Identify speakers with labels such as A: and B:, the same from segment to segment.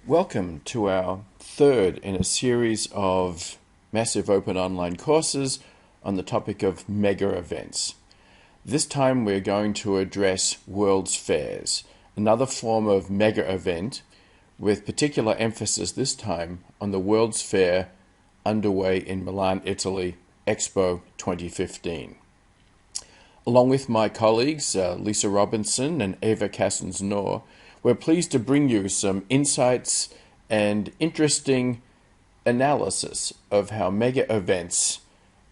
A: Welcome to our third in a series of massive open online courses on the topic of mega events. This time we're going to address World's Fairs, another form of mega event with particular emphasis this time on the World's Fair underway in Milan, Italy, Expo 2015. Along with my colleagues Lisa Robinson and Eva Cassens-Knorr, we're pleased to bring you some insights and interesting analysis of how mega events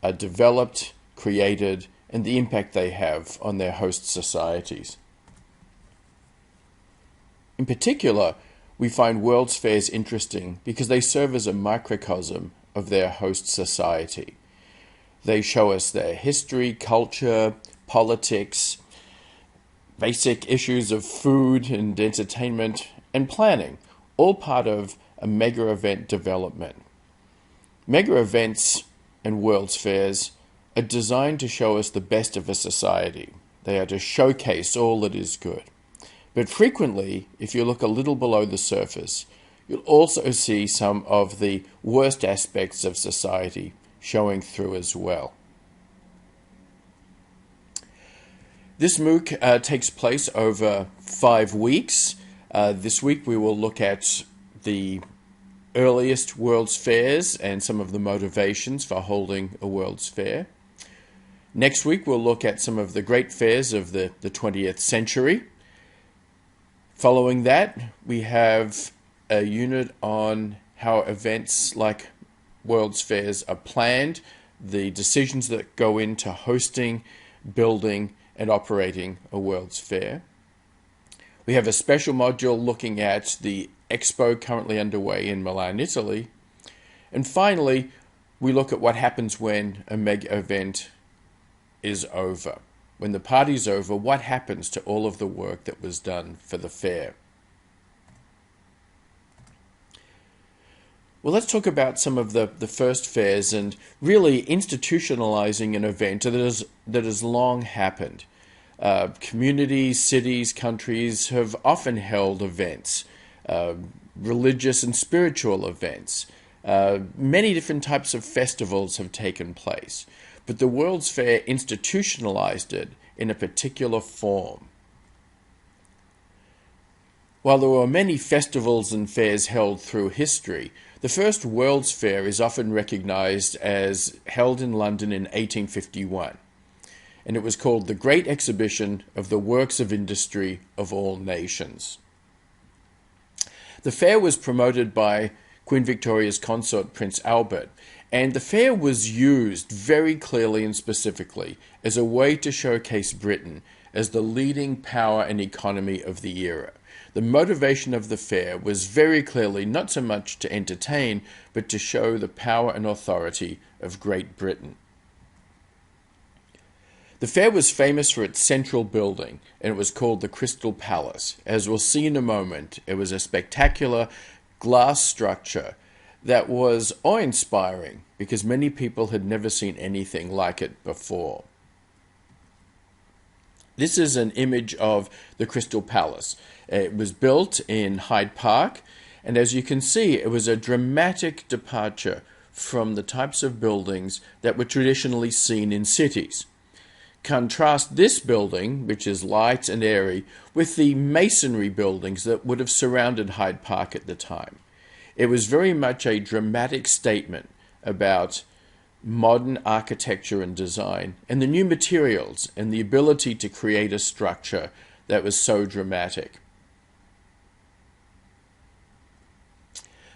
A: are developed, created, and the impact they have on their host societies. In particular, we find World's Fairs interesting because they serve as a microcosm of their host society. They show us their history, culture, politics, basic issues of food and entertainment and planning, all part of a mega event development. Mega events and World's Fairs are designed to show us the best of a society. They are to showcase all that is good. But frequently, if you look a little below the surface, you'll also see some of the worst aspects of society showing through as well. This MOOC takes place over 5 weeks. This week we will look at the earliest World's Fairs and some of the motivations for holding a World's Fair. Next week we'll look at some of the great fairs of the 20th century. Following that, we have a unit on how events like World's Fairs are planned, the decisions that go into hosting, building, and operating a World's Fair. We have a special module looking at the Expo currently underway in Milan, Italy. And finally, we look at what happens when a mega event is over. When the party's over, what happens to all of the work that was done for the fair? Well, let's talk about some of the first fairs and really institutionalizing an event that has long happened. Communities, cities, countries have often held events, religious and spiritual events. Many different types of festivals have taken place, but the World's Fair institutionalized it in a particular form. While there were many festivals and fairs held through history, the first World's Fair is often recognized as held in London in 1851, and it was called the Great Exhibition of the Works of Industry of All Nations. The fair was promoted by Queen Victoria's consort Prince Albert, and the fair was used very clearly and specifically as a way to showcase Britain as the leading power and economy of the era. The motivation of the fair was very clearly not so much to entertain, but to show the power and authority of Great Britain. The fair was famous for its central building, and it was called the Crystal Palace. As we'll see in a moment, it was a spectacular glass structure that was awe-inspiring because many people had never seen anything like it before. This is an image of the Crystal Palace. It was built in Hyde Park, and as you can see, it was a dramatic departure from the types of buildings that were traditionally seen in cities. Contrast this building, which is light and airy, with the masonry buildings that would have surrounded Hyde Park at the time. It was very much a dramatic statement about modern architecture and design, and the new materials and the ability to create a structure that was so dramatic.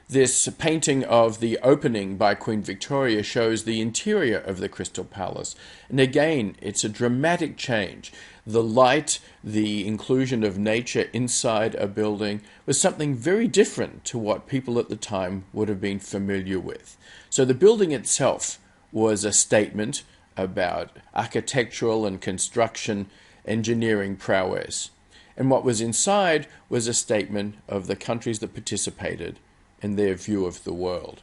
A: This painting of the opening by Queen Victoria shows the interior of the Crystal Palace, and again it's a dramatic change. The light, the inclusion of nature inside a building was something very different to what people at the time would have been familiar with. So the building itself was a statement about architectural and construction engineering prowess. And what was inside was a statement of the countries that participated and their view of the world.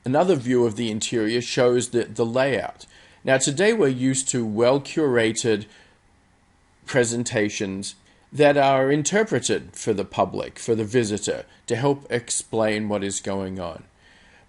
A: Another view of the interior shows the layout. Now today we're used to well-curated presentations that are interpreted for the public, for the visitor, to help explain what is going on.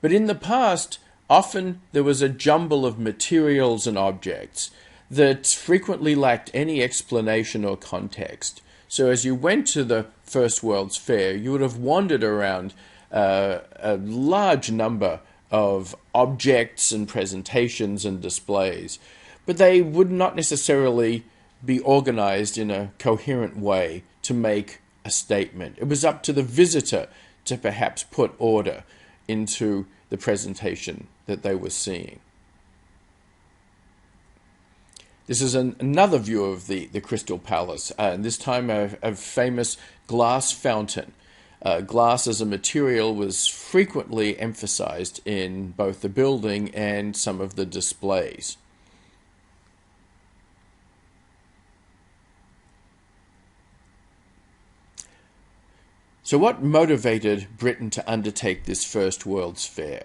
A: But in the past, often there was a jumble of materials and objects that frequently lacked any explanation or context. So as you went to the First World's Fair, you would have wandered around a large number of objects and presentations and displays, but they would not necessarily be organized in a coherent way to make a statement. It was up to the visitor to perhaps put order into the presentation that they were seeing. This is another view of the Crystal Palace, and this time a famous glass fountain. Glass as a material was frequently emphasized in both the building and some of the displays. So what motivated Britain to undertake this First World's Fair?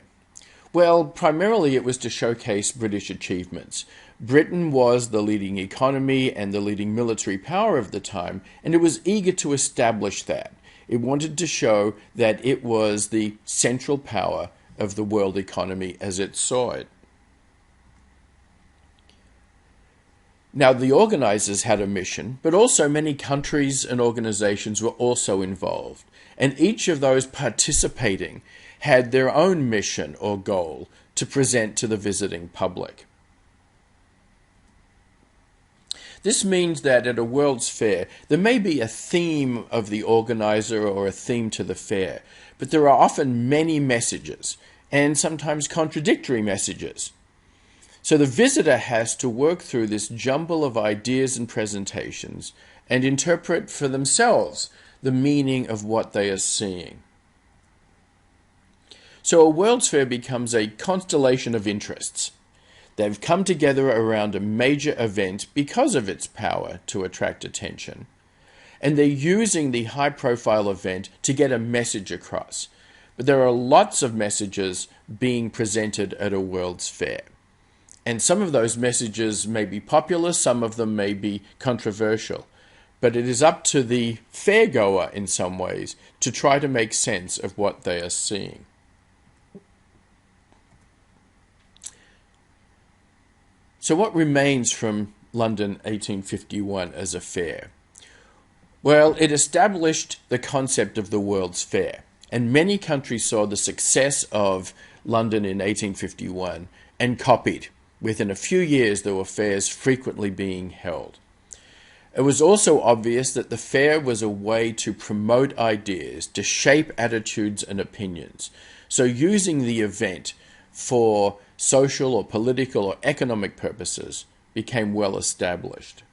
A: Well, primarily it was to showcase British achievements. Britain was the leading economy and the leading military power of the time, and it was eager to establish that. It wanted to show that it was the central power of the world economy as it saw it. Now, the organizers had a mission, but also many countries and organizations were also involved. And each of those participating had their own mission or goal to present to the visiting public. This means that at a World's Fair, there may be a theme of the organizer or a theme to the fair, but there are often many messages, and sometimes contradictory messages. So the visitor has to work through this jumble of ideas and presentations and interpret for themselves the meaning of what they are seeing. So a World's Fair becomes a constellation of interests. They've come together around a major event because of its power to attract attention. And they're using the high-profile event to get a message across. But there are lots of messages being presented at a World's Fair. And some of those messages may be popular, some of them may be controversial. But it is up to the fairgoer in some ways to try to make sense of what they are seeing. So what remains from London 1851 as a fair? Well, it established the concept of the World's Fair, and many countries saw the success of London in 1851 and copied. Within a few years, there were fairs frequently being held. It was also obvious that the fair was a way to promote ideas, to shape attitudes and opinions. So using the event for social or political or economic purposes became well established.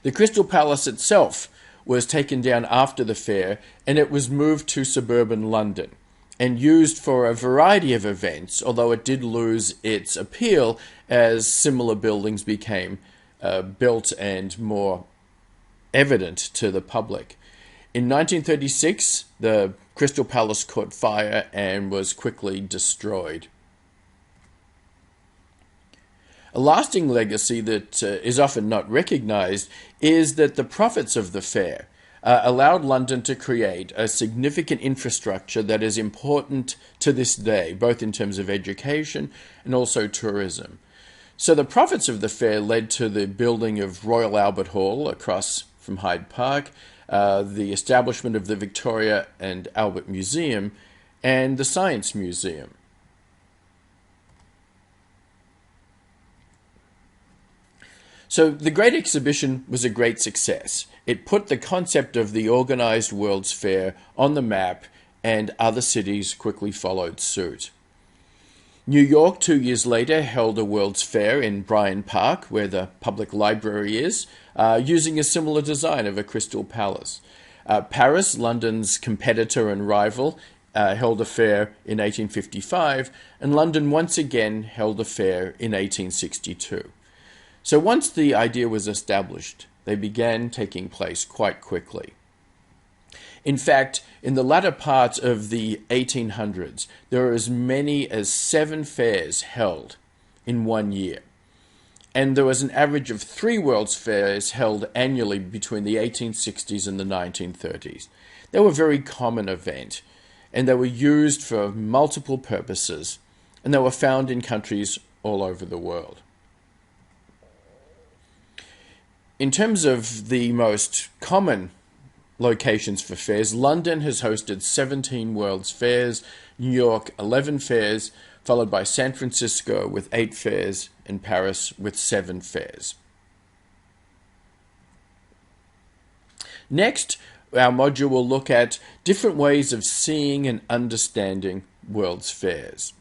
A: The Crystal Palace itself was taken down after the fair, and it was moved to suburban London and used for a variety of events, although it did lose its appeal as similar buildings became built and more evident to the public. In 1936, the Crystal Palace caught fire and was quickly destroyed. A lasting legacy that is often not recognized is that the profits of the fair allowed London to create a significant infrastructure that is important to this day, both in terms of education and also tourism. So the profits of the fair led to the building of Royal Albert Hall across from Hyde Park, the establishment of the Victoria and Albert Museum, and the Science Museum. So the Great Exhibition was a great success. It put the concept of the organized World's Fair on the map, and other cities quickly followed suit. New York, 2 years later, held a World's Fair in Bryant Park, where the public library is, using a similar design of a Crystal Palace. Paris, London's competitor and rival, held a fair in 1855, and London once again held a fair in 1862. So once the idea was established, they began taking place quite quickly. In fact, in the latter part of the 1800s, there were as many as 7 fairs held in 1 year. and there was an average of 3 World's Fairs held annually between the 1860s and the 1930s. They were a very common event, and they were used for multiple purposes, and they were found in countries all over the world. In terms of the most common locations for fairs, London has hosted 17 World's Fairs, New York 11 fairs, followed by San Francisco with 8 fairs, and Paris with 7 fairs. Next, our module will look at different ways of seeing and understanding World's Fairs.